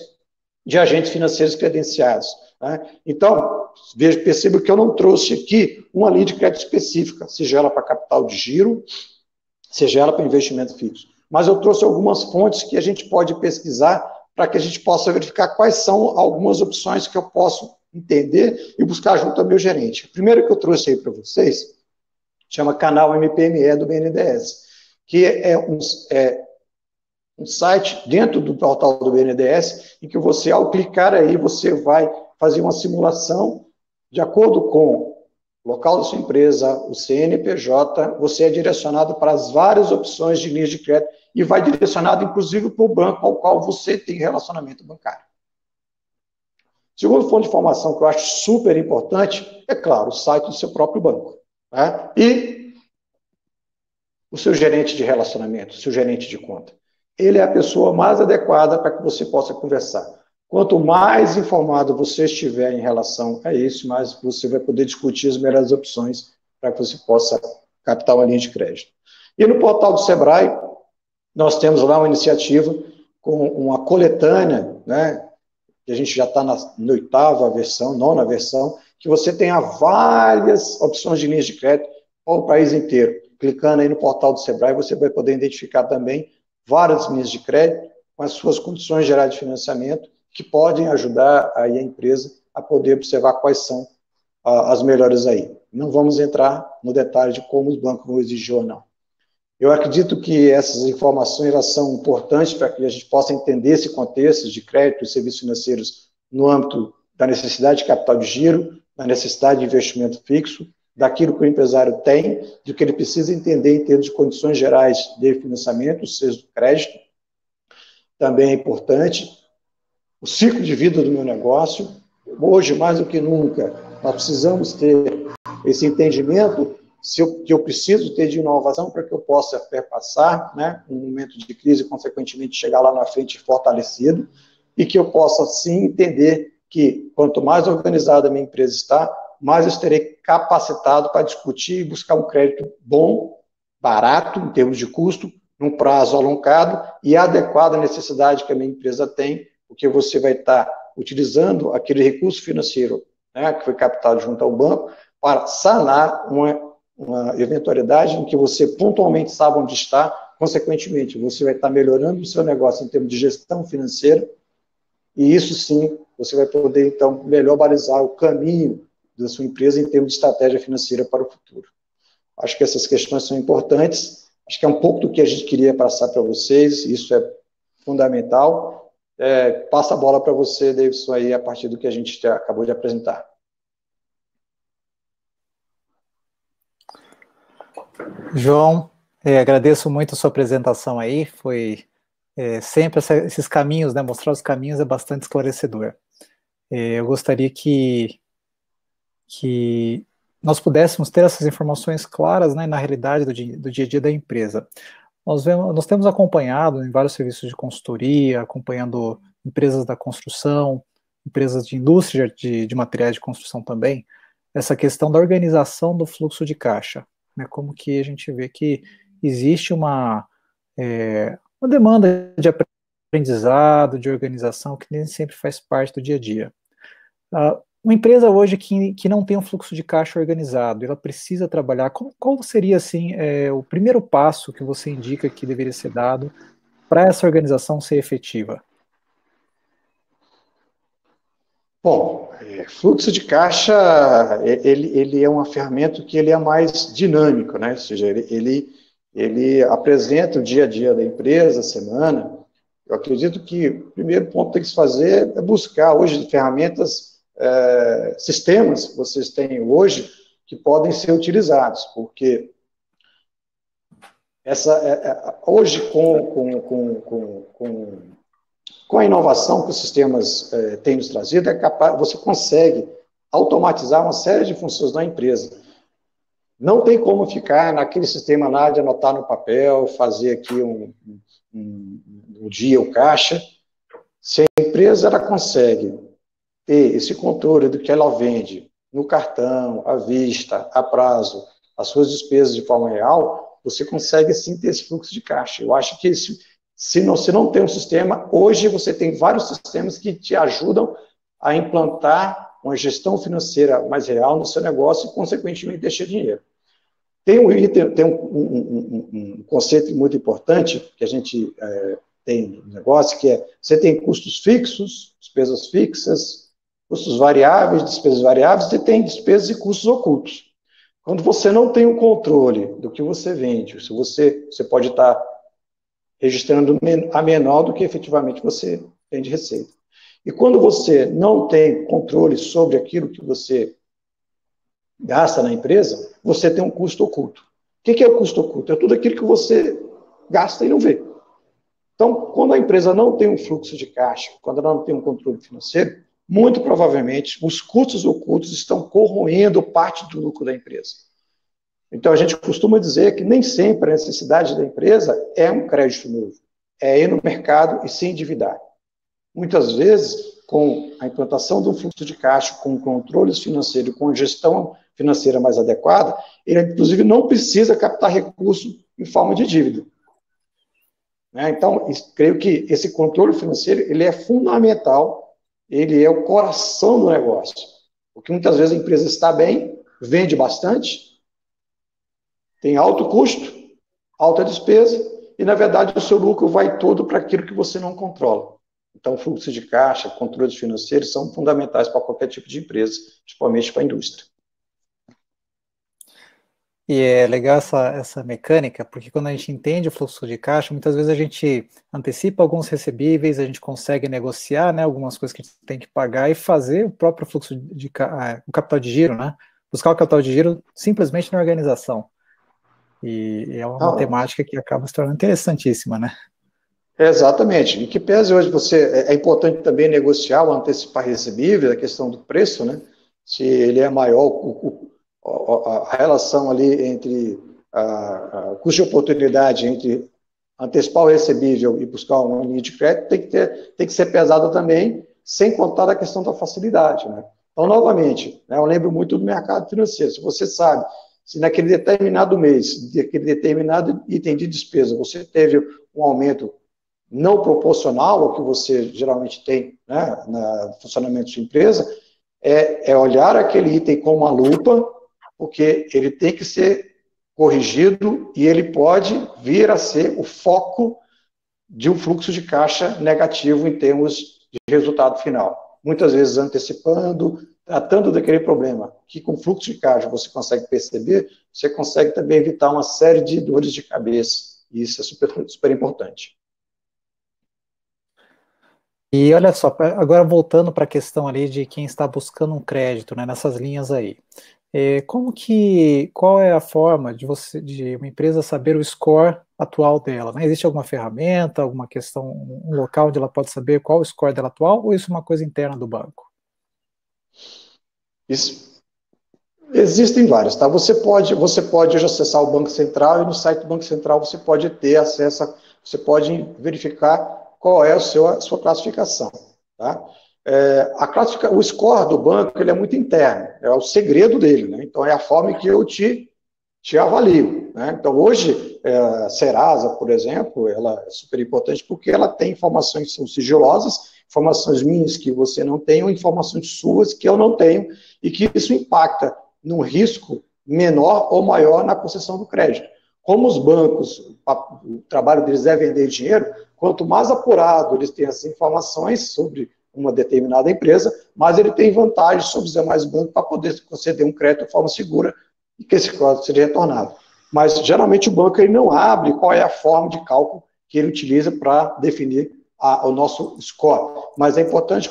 de agentes financeiros credenciados, né? Então, perceba que eu não trouxe aqui uma linha de crédito específica, seja ela para capital de giro, seja ela para investimento fixo. Mas eu trouxe algumas fontes que a gente pode pesquisar para que a gente possa verificar quais são algumas opções que eu posso entender e buscar junto ao meu gerente. O primeiro que eu trouxe aí para vocês chama Canal MPME do BNDES, que é um site dentro do portal do BNDES em que você, ao clicar aí, você vai fazer uma simulação de acordo com o local da sua empresa, o CNPJ, você é direcionado para as várias opções de linhas de crédito e vai direcionado, inclusive, para o banco ao qual você tem relacionamento bancário. Segunda fonte de informação que eu acho super importante é, claro, o site do seu próprio banco, né? E o seu gerente de relacionamento, o seu gerente de conta. Ele é a pessoa mais adequada para que você possa conversar. Quanto mais informado você estiver em relação a isso, mais você vai poder discutir as melhores opções para que você possa captar uma linha de crédito. E no portal do Sebrae, nós temos lá uma iniciativa com uma coletânea, né, que a gente já está na 8ª versão, 9ª versão, que você tenha várias opções de linhas de crédito para o país inteiro. Clicando aí no portal do Sebrae, você vai poder identificar também várias linhas de crédito com as suas condições gerais de financiamento, que podem ajudar aí a empresa a poder observar quais são as melhores aí. Não vamos entrar no detalhe de como os bancos vão exigir ou não. Eu acredito que essas informações elas são importantes para que a gente possa entender esse contexto de crédito e serviços financeiros no âmbito da necessidade de capital de giro, da necessidade de investimento fixo, daquilo que o empresário tem, do que ele precisa entender em termos de condições gerais de financiamento, seja do crédito, também é importante. O ciclo de vida do meu negócio, hoje mais do que nunca, nós precisamos ter esse entendimento que eu preciso ter de inovação para que eu possa perpassar, né, um momento de crise e, consequentemente, chegar lá na frente fortalecido, e que eu possa, sim, entender que quanto mais organizada a minha empresa está, mais eu estarei capacitado para discutir e buscar um crédito bom, barato, em termos de custo, num prazo alongado e adequado à necessidade que a minha empresa tem, porque você vai estar utilizando aquele recurso financeiro, né, que foi captado junto ao banco para sanar uma eventualidade em que você pontualmente sabe onde está, consequentemente, você vai estar melhorando o seu negócio em termos de gestão financeira, e isso sim, você vai poder, então, melhor balizar o caminho da sua empresa em termos de estratégia financeira para o futuro. Acho que essas questões são importantes, acho que é um pouco do que a gente queria passar para vocês, isso é fundamental. Passa a bola para você, Davidson, aí, a partir do que a gente acabou de apresentar.
João, agradeço muito a sua apresentação aí, foi sempre esses caminhos, né, mostrar os caminhos é bastante esclarecedor. Eu gostaria que nós pudéssemos ter essas informações claras, né, na realidade do dia a dia da empresa. Nós temos acompanhado em vários serviços de consultoria, acompanhando empresas da construção, empresas de indústria de materiais de construção também, essa questão da organização do fluxo de caixa, né, como que a gente vê que existe uma demanda de aprendizado, de organização, que nem sempre faz parte do dia a dia. Uma empresa hoje que não tem um fluxo de caixa organizado, ela precisa trabalhar, qual seria, assim, o primeiro passo que você indica que deveria ser dado para essa organização ser efetiva?
Bom, fluxo de caixa, ele é uma ferramenta que ele é mais dinâmico, né? Ou seja, ele apresenta o dia a dia da empresa, a semana. Eu acredito que o primeiro ponto que tem que se fazer é buscar hoje ferramentas, sistemas que vocês têm hoje que podem ser utilizados, porque hoje com a inovação que os sistemas têm nos trazido, você consegue automatizar uma série de funções da empresa. Não tem como ficar naquele sistema lá de anotar no papel, fazer aqui um dia o caixa. Se a empresa ela consegue ter esse controle do que ela vende no cartão, à vista, a prazo, as suas despesas de forma real, você consegue sim ter esse fluxo de caixa. Eu acho que se não tem um sistema, hoje você tem vários sistemas que te ajudam a implantar uma gestão financeira mais real no seu negócio e, consequentemente, deixar dinheiro. Tem um conceito muito importante que a gente tem no negócio, que é, você tem custos fixos, despesas fixas, custos variáveis, despesas variáveis, e tem despesas e custos ocultos. Quando você não tem um controle do que você vende, se você pode estar registrando a menor do que efetivamente você tem de receita. E quando você não tem controle sobre aquilo que você gasta na empresa, você tem um custo oculto. O que é o custo oculto? É tudo aquilo que você gasta e não vê. Então, quando a empresa não tem um fluxo de caixa, quando ela não tem um controle financeiro, muito provavelmente os custos ocultos estão corroendo parte do lucro da empresa. Então, a gente costuma dizer que nem sempre a necessidade da empresa é um crédito novo, é ir no mercado e se endividar. Muitas vezes, com a implantação de um fluxo de caixa, com controles financeiros, com gestão financeira mais adequada, ele, inclusive, não precisa captar recurso em forma de dívida. Então, creio que esse controle financeiro ele é fundamental, ele é o coração do negócio. Porque muitas vezes a empresa está bem, vende bastante, tem alto custo, alta despesa, e, na verdade, o seu lucro vai todo para aquilo que você não controla. Então, fluxo de caixa, controles financeiros são fundamentais para qualquer tipo de empresa, principalmente para a indústria.
E é legal essa mecânica, porque quando a gente entende o fluxo de caixa, muitas vezes a gente antecipa alguns recebíveis, a gente consegue negociar, né, algumas coisas que a gente tem que pagar e fazer o próprio fluxo o capital de giro, né? Buscar o capital de giro simplesmente na organização. E é uma temática que acaba se tornando interessantíssima, né?
Exatamente. E que pese hoje é importante também negociar ou antecipar recebível, a questão do preço, né? Se ele é maior, a relação ali entre a custo de oportunidade entre antecipar o recebível e buscar uma linha de crédito tem que ser pesada também, sem contar a questão da facilidade, né? Então, novamente, né, eu lembro muito do mercado financeiro. Se você sabe, se naquele determinado mês, naquele determinado item de despesa, você teve um aumento não proporcional ao que você geralmente tem, né, no funcionamento de sua empresa, é olhar aquele item com uma lupa, porque ele tem que ser corrigido e ele pode vir a ser o foco de um fluxo de caixa negativo em termos de resultado final. Muitas vezes antecipando, tratando daquele problema, que com fluxo de caixa você consegue perceber, você consegue também evitar uma série de dores de cabeça. E isso é super, super importante.
E olha só, agora voltando para a questão ali de quem está buscando um crédito, né, nessas linhas aí. Qual é a forma de uma empresa saber o score atual dela, né? Existe alguma ferramenta, alguma questão, um local onde ela pode saber qual o score dela atual, ou isso é uma coisa interna do banco?
Existem várias, tá? Você pode hoje acessar o Banco Central e no site do Banco Central você pode ter acesso, você pode verificar qual é a sua classificação, tá? O score do banco ele é muito interno, é o segredo dele, né? Então é a forma que eu te te avalio, né? Então, hoje, a Serasa, por exemplo, ela é super importante porque ela tem informações que são sigilosas, informações minhas que você não tem, ou informações suas que eu não tenho, e que isso impacta num risco menor ou maior na concessão do crédito. Como os bancos, o trabalho deles é vender dinheiro, quanto mais apurado eles têm essas informações sobre uma determinada empresa, mais ele tem vantagem sobre os demais bancos para poder conceder um crédito de forma segura e que esse crédito seja retornado. Mas, geralmente, o banco ele não abre qual é a forma de cálculo que ele utiliza para definir o nosso score. Mas é importante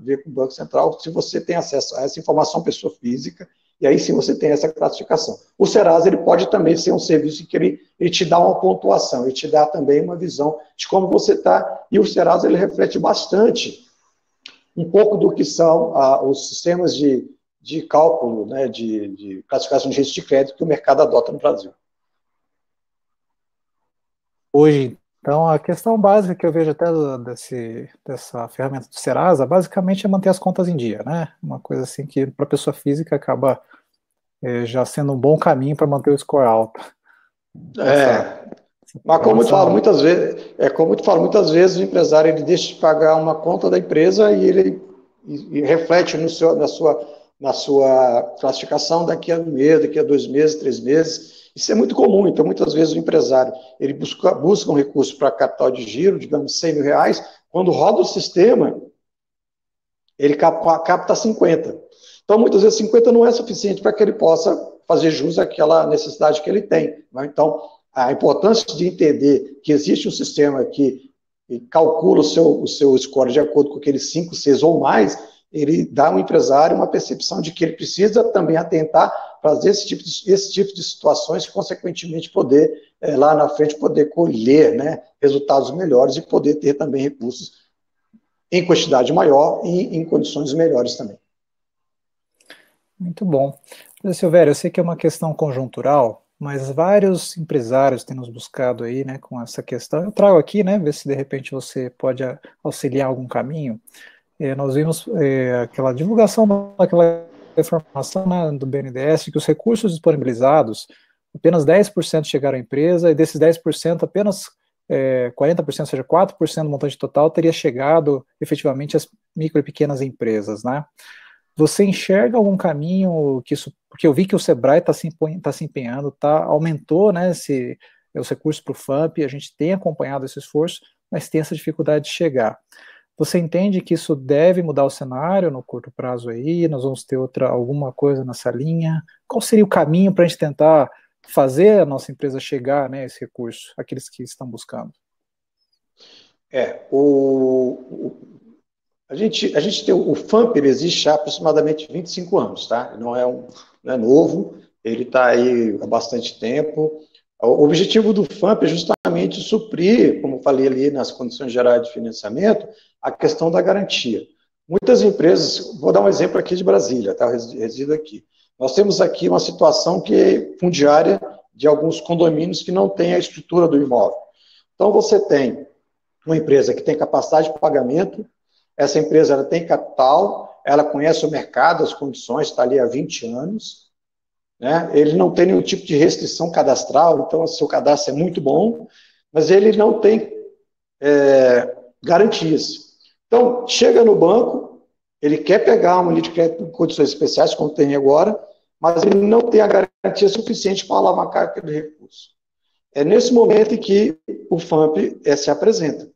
ver com o Banco Central se você tem acesso a essa informação pessoa física, e aí sim você tem essa classificação. O Serasa ele pode também ser um serviço que ele te dá uma pontuação, ele te dá também uma visão de como você está, e o Serasa ele reflete bastante um pouco do que são os sistemas de cálculo, né, de classificação de risco de crédito que o mercado adota no Brasil.
Hoje, então, a questão básica que eu vejo até dessa ferramenta do Serasa, basicamente é manter as contas em dia, né? Uma coisa assim que para a pessoa física acaba já sendo um bom caminho para manter o score alto.
Mas como eu te falo muitas vezes, o empresário ele deixa de pagar uma conta da empresa e ele reflete na sua classificação daqui a um mês, daqui a 2 meses, 3 meses. Isso é muito comum. Então, muitas vezes o empresário ele busca um recurso para capital de giro, digamos R$100 mil, quando roda o sistema, ele capta 50. Então, muitas vezes 50 não é suficiente para que ele possa fazer jus àquela necessidade que ele tem. Né? Então, a importância de entender que existe um sistema que calcula o seu score de acordo com aqueles 5, 6 ou mais, ele dá ao empresário uma percepção de que ele precisa também atentar para fazer esse tipo de situações e, consequentemente, poder, lá na frente, poder colher, né, resultados melhores e poder ter também recursos em quantidade maior e em condições melhores também.
Muito bom. Silvério, eu sei que é uma questão conjuntural, mas vários empresários têm nos buscado aí, né, com essa questão. Eu trago aqui, né, ver se de repente você pode auxiliar algum caminho. Nós vimos aquela divulgação daquela informação, né, do BNDES, que os recursos disponibilizados, apenas 10% chegaram à empresa, e desses 10%, apenas 40%, ou seja, 4% do montante total teria chegado efetivamente às micro e pequenas empresas, né? Você enxerga algum caminho que isso, porque eu vi que o Sebrae está se empenhando, aumentou, né, os recursos para o FAMP, a gente tem acompanhado esse esforço, mas tem essa dificuldade de chegar. Você entende que isso deve mudar o cenário no curto prazo aí? Nós vamos ter alguma coisa nessa linha? Qual seria o caminho para a gente tentar fazer a nossa empresa chegar, né, a esse recurso, aqueles que estão buscando?
A gente tem o FAMP, ele existe há aproximadamente 25 anos, tá? Não é novo, ele está aí há bastante tempo. O objetivo do FAMP é justamente suprir, como falei ali nas condições gerais de financiamento, a questão da garantia. Muitas empresas, vou dar um exemplo aqui de Brasília, tá? Eu resido aqui. Nós temos aqui uma situação que é fundiária de alguns condomínios que não tem a estrutura do imóvel. Então, você tem uma empresa que tem capacidade de pagamento, essa empresa ela tem capital, ela conhece o mercado, as condições, está ali há 20 anos, né? Ele não tem nenhum tipo de restrição cadastral, então o seu cadastro é muito bom, mas ele não tem garantias. Então, chega no banco, ele quer pegar uma linha de crédito em condições especiais, como tem agora, mas ele não tem a garantia suficiente para alavancar aquele recurso. É nesse momento em que o FAMP se apresenta.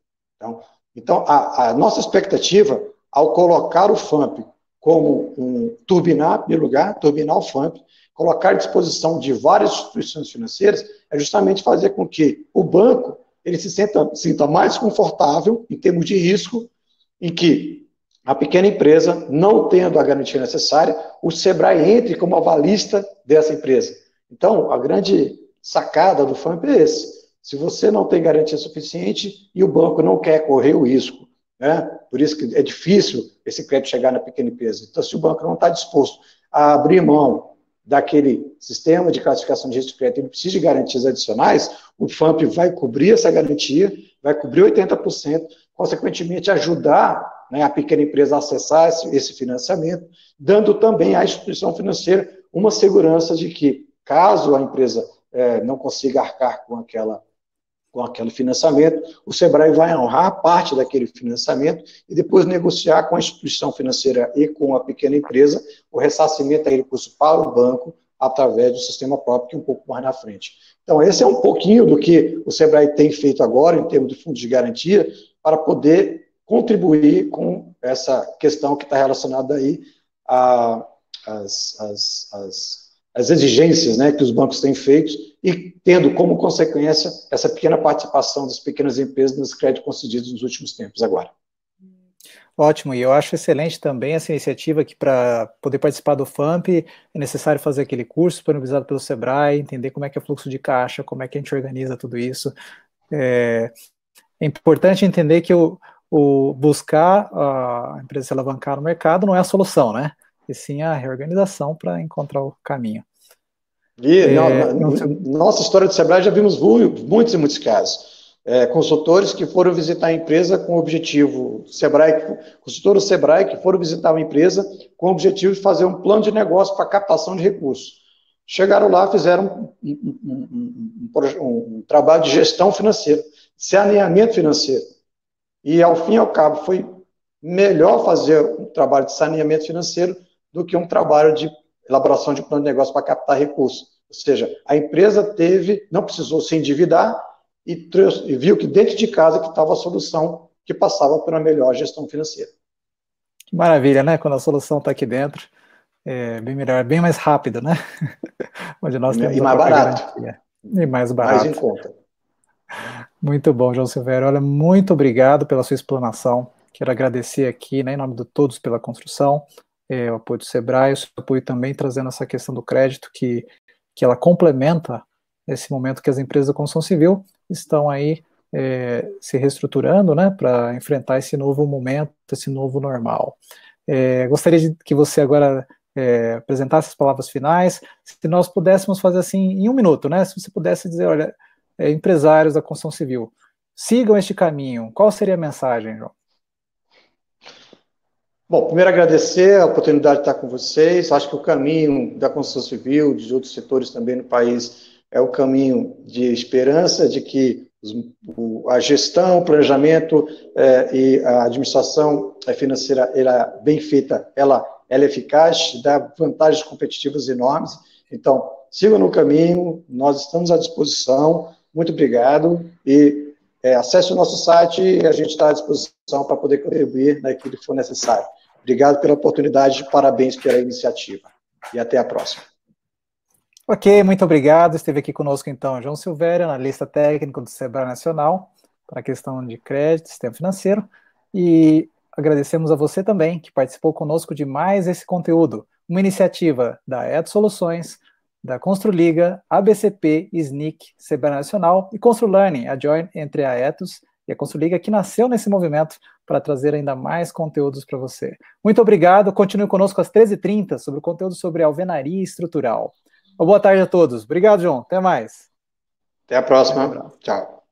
Então a nossa expectativa, ao colocar o FAMP como turbinar, em primeiro lugar, turbinar o FAMP, colocar à disposição de várias instituições financeiras, é justamente fazer com que o banco ele se sinta mais confortável em termos de risco, em que a pequena empresa, não tendo a garantia necessária, o Sebrae entre como avalista dessa empresa. Então, a grande sacada do FAMP é esse. Se você não tem garantia suficiente e o banco não quer correr o risco, né? Por isso que é difícil esse crédito chegar na pequena empresa. Então, se o banco não está disposto a abrir mão daquele sistema de classificação de risco de crédito, ele precisa de garantias adicionais, o FAMP vai cobrir essa garantia, vai cobrir 80%, consequentemente ajudar, né, a pequena empresa a acessar esse financiamento, dando também à instituição financeira uma segurança de que caso a empresa não consiga arcar com aquele financiamento, o Sebrae vai honrar parte daquele financiamento e depois negociar com a instituição financeira e com a pequena empresa o ressarcimento daquele recurso para o banco através do sistema próprio, que é um pouco mais na frente. Então, esse é um pouquinho do que o Sebrae tem feito agora, em termos de fundo de garantia, para poder contribuir com essa questão que está relacionada aí às exigências, né, que os bancos têm feito e tendo como consequência essa pequena participação das pequenas empresas nos créditos concedidos nos últimos tempos agora.
Ótimo, e eu acho excelente também essa iniciativa que para poder participar do FAMP é necessário fazer aquele curso disponibilizado pelo Sebrae, entender como é que é o fluxo de caixa, como é que a gente organiza tudo isso. É importante entender que o buscar a empresa se alavancar no mercado não é a solução, né? E sim a reorganização para encontrar o caminho.
E nossa história do Sebrae já vimos muitos e muitos casos. Consultores que foram visitar a empresa com o objetivo, consultores do Sebrae que foram visitar uma empresa com o objetivo de fazer um plano de negócio para captação de recursos. Chegaram lá, fizeram um trabalho de gestão financeira, saneamento financeiro. E, ao fim e ao cabo, foi melhor fazer um trabalho de saneamento financeiro do que um trabalho de elaboração de plano de negócio para captar recursos. Ou seja, a empresa não precisou se endividar, e viu que dentro de casa que estava a solução que passava por uma melhor gestão financeira.
Que maravilha, né? Quando a solução está aqui dentro, é bem melhor, bem mais rápido, né? Onde nós temos
e mais barato.
Garantia. E mais barato.
Mais em conta.
Muito bom, João Silvério. Olha, muito obrigado pela sua explanação. Quero agradecer aqui, né, em nome de todos pela construção, o apoio do Sebrae, o seu apoio também trazendo essa questão do crédito, que ela complementa esse momento que as empresas da construção civil estão aí se reestruturando, né, para enfrentar esse novo momento, esse novo normal. Gostaria que você agora apresentasse as palavras finais, se nós pudéssemos fazer assim em 1 minuto, né, se você pudesse dizer, olha, empresários da construção civil, sigam este caminho, qual seria a mensagem, João?
Bom, primeiro agradecer a oportunidade de estar com vocês, acho que o caminho da construção civil, de outros setores também no país, é o caminho de esperança, de que a gestão, o planejamento e a administração financeira bem feita, ela é eficaz, dá vantagens competitivas enormes. Então, sigam no caminho, nós estamos à disposição. Muito obrigado e acesse o nosso site e a gente está à disposição para poder contribuir naquilo que for necessário. Obrigado pela oportunidade, parabéns pela iniciativa e até a próxima.
Ok, muito obrigado. Esteve aqui conosco, então, João Silvério, analista técnico do Sebrae Nacional, para a questão de crédito, sistema financeiro, e agradecemos a você também, que participou conosco de mais esse conteúdo, uma iniciativa da Etos Soluções, da Construliga, ABCP, SNIC, Sebrae Nacional e ConstruLearning, a joint entre a Etos e a Construliga, que nasceu nesse movimento para trazer ainda mais conteúdos para você. Muito obrigado, continue conosco às 13h30 sobre o conteúdo sobre alvenaria estrutural. Boa tarde a todos. Obrigado, João. Até mais.
Até a próxima. Tchau.